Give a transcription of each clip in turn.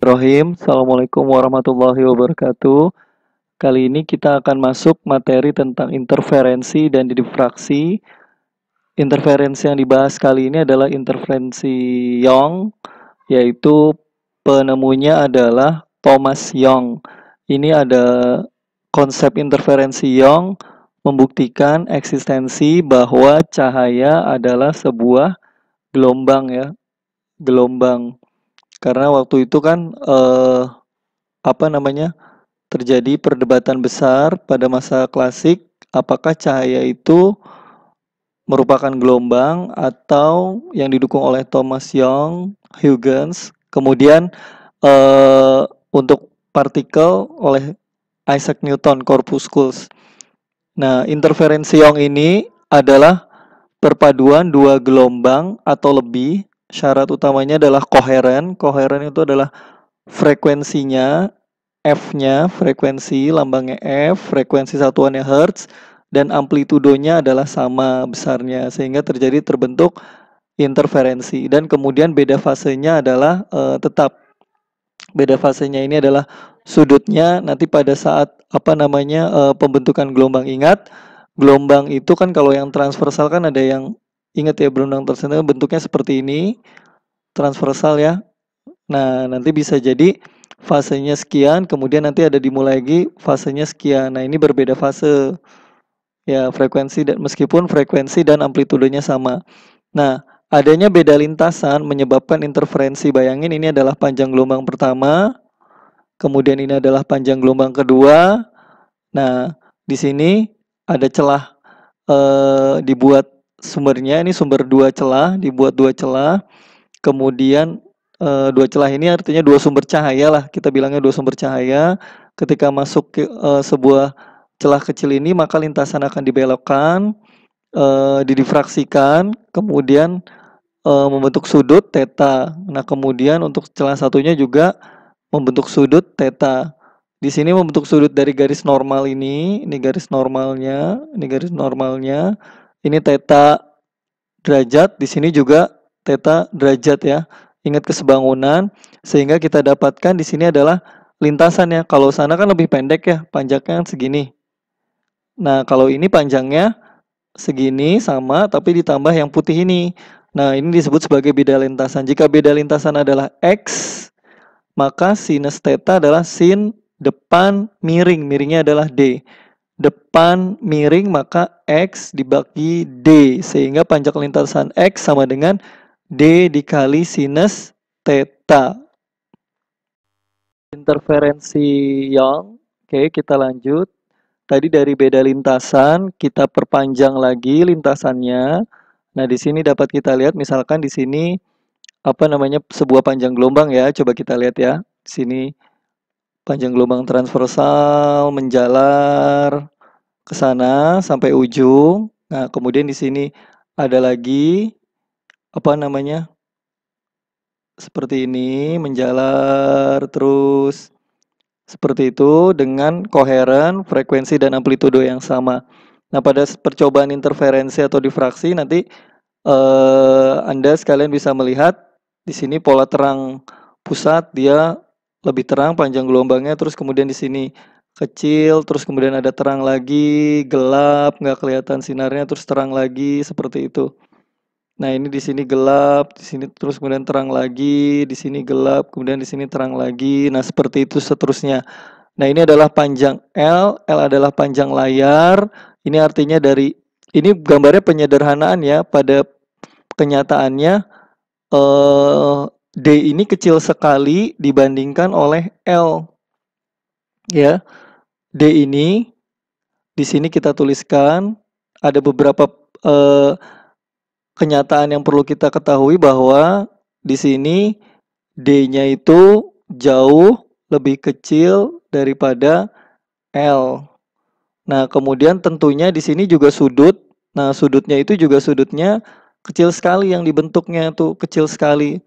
Bismillahirrahmanirrahim. Assalamualaikum warahmatullahi wabarakatuh. Kali ini kita akan masuk materi tentang interferensi dan difraksi. Interferensi yang dibahas kali ini adalah interferensi Young, yaitu penemunya adalah Thomas Young. Ini ada konsep interferensi Young membuktikan eksistensi bahwa cahaya adalah sebuah gelombang ya, gelombang. Karena waktu itu kan terjadi perdebatan besar pada masa klasik, apakah cahaya itu merupakan gelombang atau yang didukung oleh Thomas Young, Huygens, kemudian untuk partikel oleh Isaac Newton, corpuscles. Nah, interferensi Young ini adalah perpaduan dua gelombang atau lebih. Syarat utamanya adalah koheren. Koheren itu adalah frekuensinya, F-nya, frekuensi lambangnya F, frekuensi satuannya Hertz, dan amplitudonya adalah sama besarnya, sehingga terbentuk interferensi. Dan kemudian beda fasenya adalah tetap. Beda fasenya ini adalah sudutnya nanti pada saat pembentukan gelombang. Ingat, gelombang itu kan kalau yang transversal kan ada yang, ingat ya, gelombang transversal bentuknya seperti ini, transversal ya. Nah, nanti bisa jadi fasenya sekian, kemudian nanti ada dimulai lagi fasenya sekian. Nah, ini berbeda fase. Ya, meskipun frekuensi dan amplitudenya sama. Nah, adanya beda lintasan menyebabkan interferensi. Bayangin ini adalah panjang gelombang pertama, kemudian ini adalah panjang gelombang kedua. Nah, di sini ada celah, dibuat sumbernya, ini sumber dua celah, dibuat dua celah. Kemudian dua celah ini artinya dua sumber cahaya lah, kita bilangnya dua sumber cahaya. Ketika masuk ke sebuah celah kecil ini, maka lintasan akan dibelokkan, didifraksikan, kemudian membentuk sudut theta. Nah, kemudian untuk celah satunya juga membentuk sudut theta. Di sini membentuk sudut dari garis normal ini garis normalnya, ini theta derajat, di sini juga theta derajat ya. Ingat kesebangunan, sehingga kita dapatkan di sini adalah lintasannya. Kalau sana kan lebih pendek ya, panjangnya kan segini. Nah, kalau ini panjangnya segini sama, tapi ditambah yang putih ini. Nah, ini disebut sebagai beda lintasan. Jika beda lintasan adalah X, maka sinus theta adalah sin depan miring. Miringnya adalah D. Depan miring maka X dibagi D, sehingga panjang lintasan X sama dengan D dikali sinus theta. Interferensi Young. Oke, kita lanjut. Tadi dari beda lintasan, kita perpanjang lagi lintasannya. Nah, di sini dapat kita lihat, misalkan di sini sebuah panjang gelombang ya. Coba kita lihat ya. Di sini panjang gelombang transversal menjalar ke sana sampai ujung. Nah, kemudian di sini ada lagi seperti ini, menjalar terus seperti itu dengan koheren, frekuensi dan amplitudo yang sama. Nah, pada percobaan interferensi atau difraksi nanti Anda sekalian bisa melihat di sini pola terang pusat dia lebih terang panjang gelombangnya, terus kemudian di sini kecil, terus kemudian ada terang lagi, gelap, nggak kelihatan sinarnya, terus terang lagi seperti itu. Nah, ini di sini gelap, di sini terus kemudian terang lagi, di sini gelap, kemudian di sini terang lagi. Nah, seperti itu seterusnya. Nah, ini adalah panjang L, L adalah panjang layar. Ini artinya ini gambarnya penyederhanaan ya. Pada kenyataannya D ini kecil sekali dibandingkan oleh L. Ya, D ini di sini kita tuliskan ada beberapa kenyataan yang perlu kita ketahui, bahwa di sini D-nya itu jauh lebih kecil daripada L. Nah, kemudian tentunya di sini juga sudut. Nah, sudutnya itu juga sudutnya kecil sekali, yang dibentuknya tuh kecil sekali.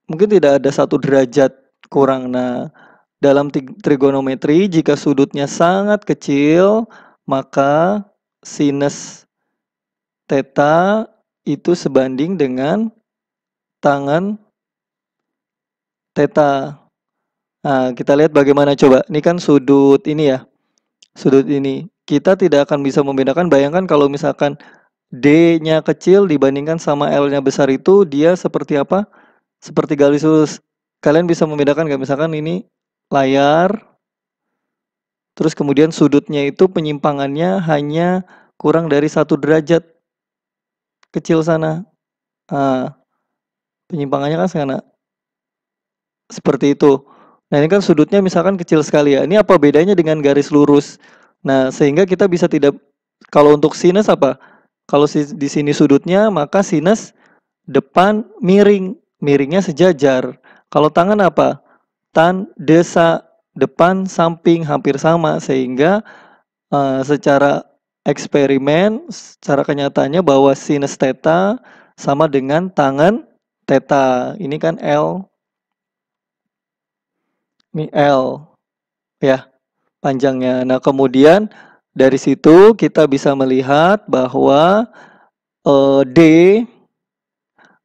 Mungkin tidak ada 1 derajat kurang. Nah, dalam trigonometri jika sudutnya sangat kecil, maka sinus theta itu sebanding dengan tangan theta. Nah, kita lihat bagaimana coba. Ini kan sudut ini ya, sudut ini. Kita tidak akan bisa membedakan, bayangkan kalau misalkan D-nya kecil dibandingkan sama L-nya besar itu dia seperti apa? Seperti garis lurus. Kalian bisa membedakan nggak? Misalkan ini layar, terus kemudian sudutnya itu penyimpangannya hanya kurang dari 1 derajat kecil sana. Nah, penyimpangannya kan sana. Seperti itu. Nah, ini kan sudutnya misalkan kecil sekali ya. Ini apa bedanya dengan garis lurus? Nah, sehingga kita bisa tidak, kalau untuk sinus apa? Kalau di sini sudutnya, maka sinus depan miring, miringnya sejajar. Kalau tangan apa? Tan, desa, depan, samping hampir sama, sehingga secara eksperimen, secara kenyataannya bahwa sinus theta sama dengan tangan theta. Ini kan L, ini L ya panjangnya. Nah, kemudian dari situ kita bisa melihat bahwa D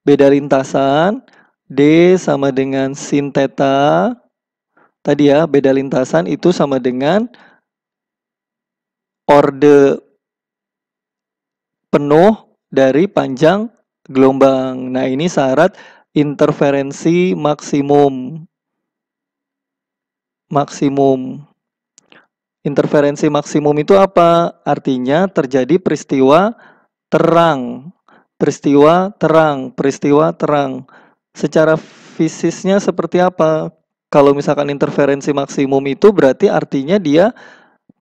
beda lintasan, D sama dengan sin theta. Tadi ya, beda lintasan itu sama dengan orde penuh dari panjang gelombang. Nah, ini syarat interferensi maksimum. Interferensi maksimum itu apa? Artinya terjadi peristiwa terang. Peristiwa terang. Secara fisisnya seperti apa? Kalau misalkan interferensi maksimum itu berarti artinya dia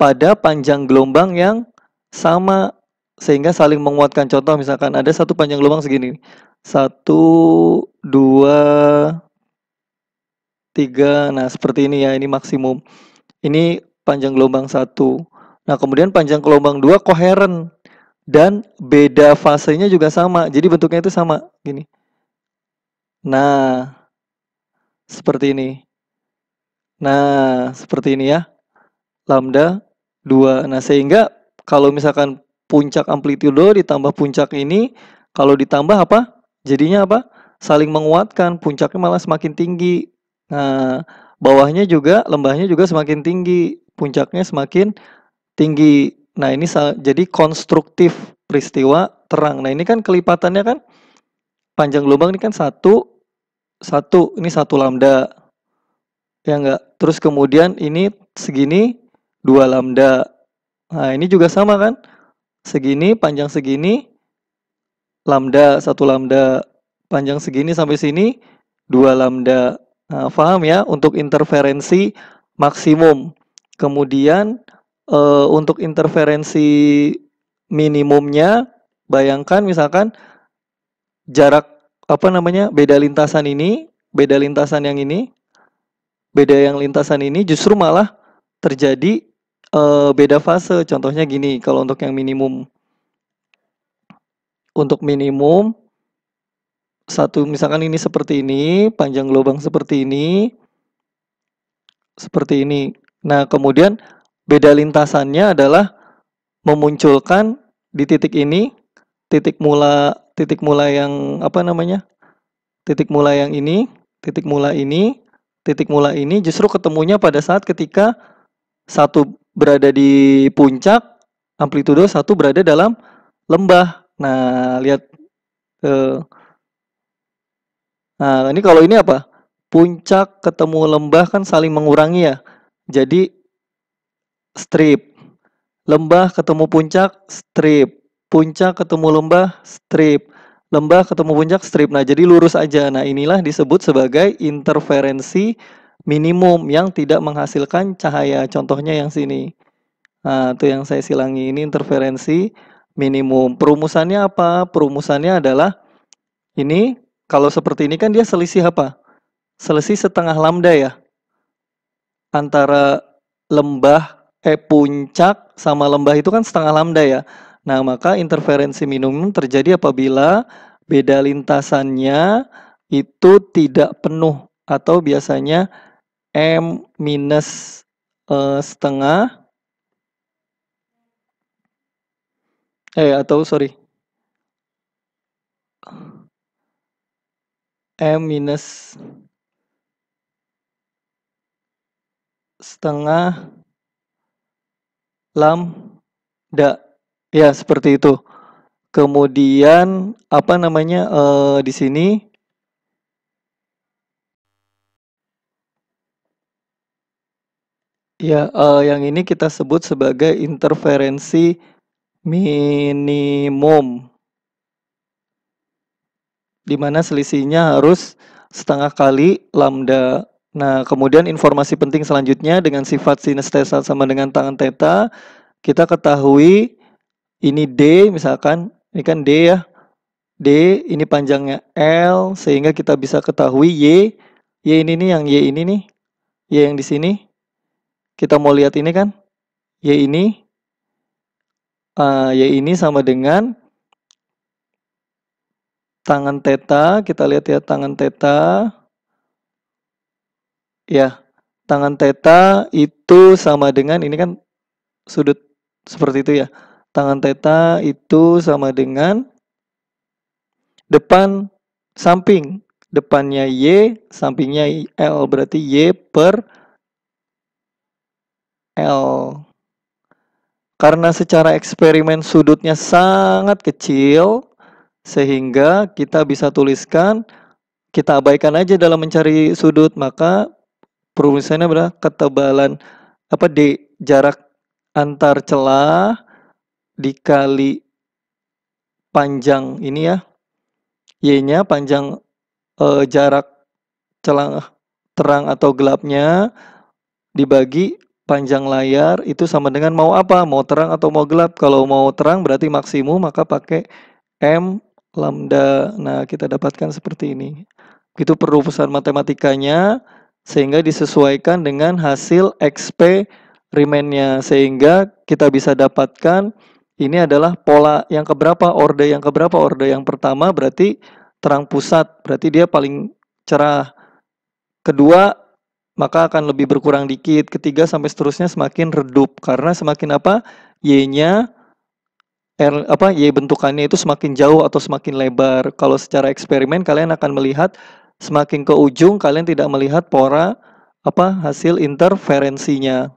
pada panjang gelombang yang sama sehingga saling menguatkan. Contoh misalkan ada satu panjang gelombang segini. 1, 2, 3. Nah, seperti ini ya, ini maksimum. Ini panjang gelombang 1. Nah, kemudian panjang gelombang 2 koheren dan beda fasenya juga sama. Jadi bentuknya itu sama gini. Nah, seperti ini. Nah, seperti ini ya. Lambda 2. Nah, sehingga kalau misalkan puncak amplitudo ditambah puncak ini, kalau ditambah apa? Jadinya apa? Saling menguatkan, puncaknya malah semakin tinggi. Nah, bawahnya juga, lembahnya juga semakin tinggi, puncaknya semakin tinggi. Nah, ini jadi konstruktif peristiwa terang. Nah, ini kan kelipatannya kan panjang gelombang ini kan satu, ini 1 lambda. Ya enggak? Terus kemudian ini segini 2 lambda. Nah, ini juga sama kan? Segini, panjang segini, lambda, 1 lambda. Panjang segini sampai sini, 2 lambda. Nah, paham ya? Untuk interferensi maksimum. Kemudian untuk interferensi minimumnya, bayangkan misalkan jarak apa namanya? Beda lintasan ini, beda lintasan yang ini, beda yang lintasan ini justru malah terjadi beda fase. Contohnya gini, kalau untuk yang minimum. Untuk minimum satu misalkan ini seperti ini, panjang gelombang seperti ini, seperti ini. Nah, kemudian beda lintasannya adalah memunculkan di titik ini titik mula yang apa namanya? Titik mula yang ini, titik mula ini, titik mula ini justru ketemunya pada saat ketika satu berada di puncak amplitudo, satu berada dalam lembah. Nah, lihat nah, ini kalau ini apa? Puncak ketemu lembah kan saling mengurangi ya. Jadi strip. Lembah ketemu puncak, strip. Puncak ketemu lembah, strip. Lembah ketemu puncak, strip. Nah, jadi lurus aja. Nah, inilah disebut sebagai interferensi minimum yang tidak menghasilkan cahaya. Contohnya yang sini. Nah, itu yang saya silangi. Ini interferensi minimum. Perumusannya apa? Perumusannya adalah ini, kalau seperti ini kan dia selisih apa? Selisih setengah lambda ya. Antara puncak sama lembah itu kan setengah lambda ya. Nah, maka interferensi minimum terjadi apabila beda lintasannya itu tidak penuh atau biasanya M minus setengah atau sorry M minus setengah lambda. Ya, seperti itu. Kemudian apa namanya di sini ya yang ini kita sebut sebagai interferensi minimum, di mana selisihnya harus setengah kali lambda. Nah, kemudian informasi penting selanjutnya dengan sifat sinus theta sama dengan tangan theta, kita ketahui ini D misalkan, ini kan D ya. D ini panjangnya L, sehingga kita bisa ketahui Y ini nih, yang Y ini nih, Y yang di sini. Kita mau lihat ini kan, Y ini sama dengan tangan theta. Kita lihat ya tangan theta. Ya, tangan theta itu sama dengan ini kan sudut seperti itu ya. Tangan theta itu sama dengan depan samping. Depannya Y, sampingnya L, berarti Y per L. Karena secara eksperimen sudutnya sangat kecil, sehingga kita bisa tuliskan, kita abaikan aja dalam mencari sudut, maka perumusannya berapa? Ketebalan D, jarak antar celah dikali panjang ini ya, Y-nya panjang jarak celah terang atau gelapnya dibagi panjang layar, itu sama dengan mau apa? Mau terang atau mau gelap? Kalau mau terang berarti maksimum, maka pakai M lambda. Nah, kita dapatkan seperti ini. Itu perumusan matematikanya, sehingga disesuaikan dengan hasil eksperimennya, sehingga kita bisa dapatkan ini adalah pola yang keberapa, orde yang keberapa. Orde yang pertama berarti terang pusat, berarti dia paling cerah. Kedua, maka akan lebih berkurang dikit. Ketiga sampai seterusnya semakin redup, karena semakin apa? Y-nya Y bentukannya itu semakin jauh atau semakin lebar. Kalau secara eksperimen kalian akan melihat semakin ke ujung kalian tidak melihat pora hasil interferensinya.